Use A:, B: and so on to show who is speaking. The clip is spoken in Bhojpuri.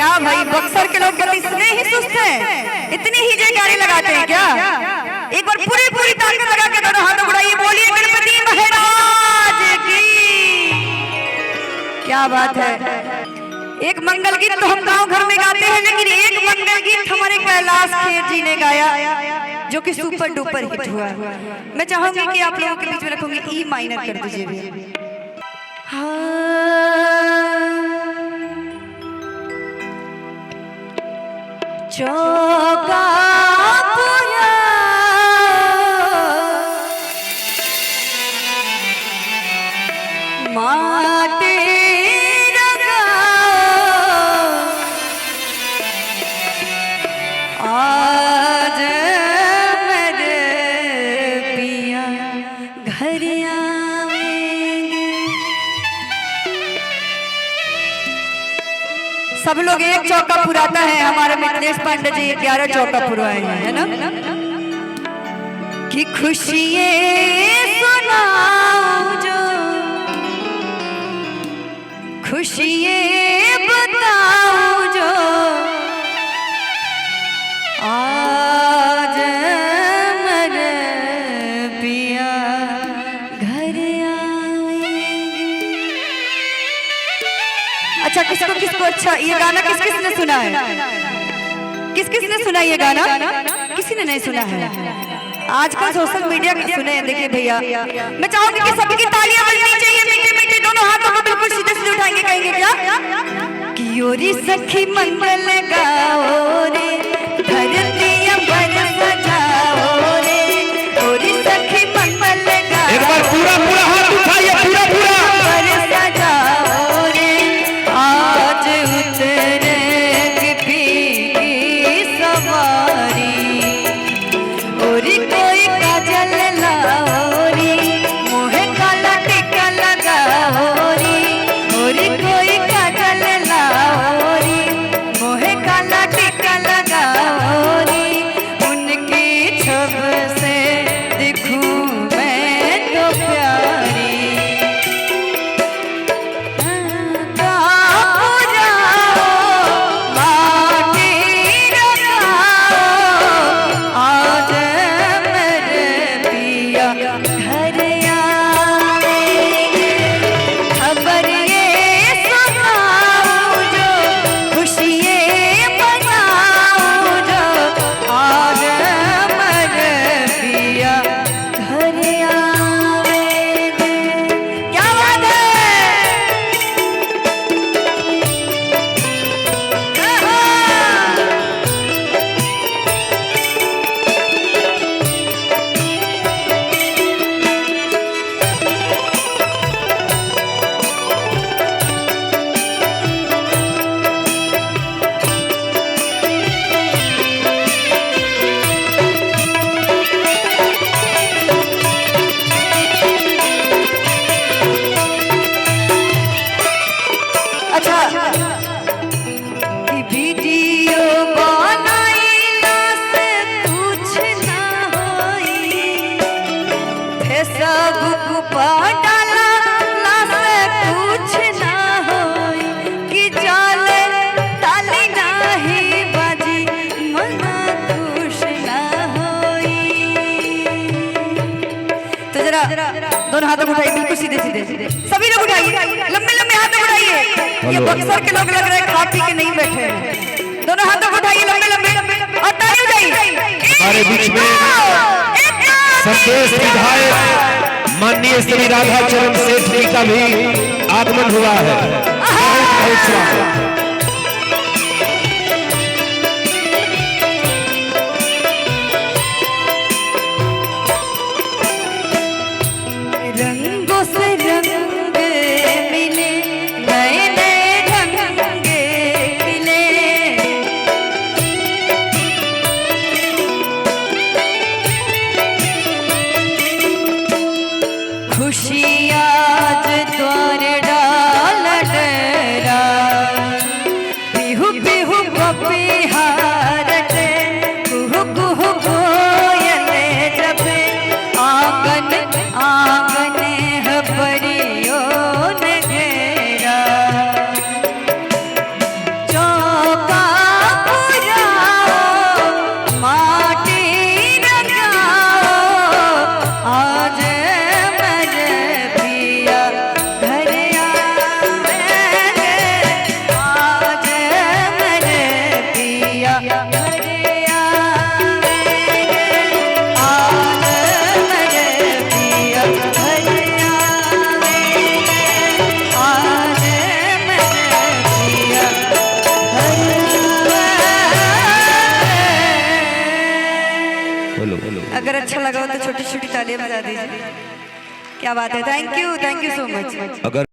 A: क्या भाई बक्सर के लोग इतने ही सुस्त हैं, इतनी ही जयकारे लगाते हैं क्या? एक बार पूरी पूरी ताकत लगा के दोनों हाथ उठाइए, बोलिए गणपति महाराज की। क्या बात है। एक मंगल गीत तो हम गांव घर में गाते हैं, लेकिन एक मंगल गीत हमारे कैलाश खेर जी ने गाया जो कि सुपर डुपर हिट हुआ। मैं चाहूंगी कि आप लोगों के बीच में रखूंगी, ई माइनर कर दीजिए। चौका पूरा माटे लगा, आज मेरे पिया घर आएंगे। सब लोग एक चौका पुराता है, हमारे मिथिलेश पांडे जी 11 चौका पुरवाए हैं, है ना? कि खुशियाँ सुनाओ जो, खुशियाँ बताओ जो, आज मेरे पिया घर आएंगे। अच्छा किसको किसको अच्छा ये गाना किस किस ने सुना है? किस किस ने सुना ये गाना? किसी ने नहीं सुना है। आजकल सोशल मीडिया के सुने हैं। देखिए भैया, मैं चाहूंगी कि सबकी तालियां बजनी चाहिए, मीठे मीठे दोनों हाथों को बिल्कुल सीधे सीधे उठाएंगे, कहेंगे क्या कि ओरी सखी मंगल गाओ रे, धरती अंबर सजाओ रे, ओरी सखी मंगल गाओ।
B: एक बार पूरा पूरा हाथ उठाइए, पूरा पूरा
A: सजाओ रे, आज उतरेंगे पी की सवारी, ओरी कोई काजल लाओ रे, मोहे काला टीका लगाओ रे, ओरी कोई काजल लाओ रे, मोहे काला टीका लगाओ रे, उनकी छब से दिखूं मैं तो प्यारी। दोनों हाथों को उठाइए, बिल्कुल सीधे सीधे सभी लोग उठाइए, लंबे लंबे हाथ उठाइए। ये बक्सर के लोग लग रहे हैं खा पी के नहीं बैठे हैं। दोनों हाथों को उठाइए लंबे लंबे और ताली बजाइए। हमारे बीच में
B: संदेश विधायक माननीय श्री राधाचरण सेठ जी का भी आगमन हुआ है। बहुत स्वागत।
A: रंगों से रंग मिले, नए नए ढंग मिले, खुशी आज द्वार डाल डरा, बिहु बिहु बपिहारत, कुहु कुहु कोयल जब, आंगन आंगन परियो न घेरा, चौका अगर अच्छा लगा हो तो छोटी छोटी तालियां बजा दीजिए। क्या बात है, थैंक यू सो मच।
B: अगर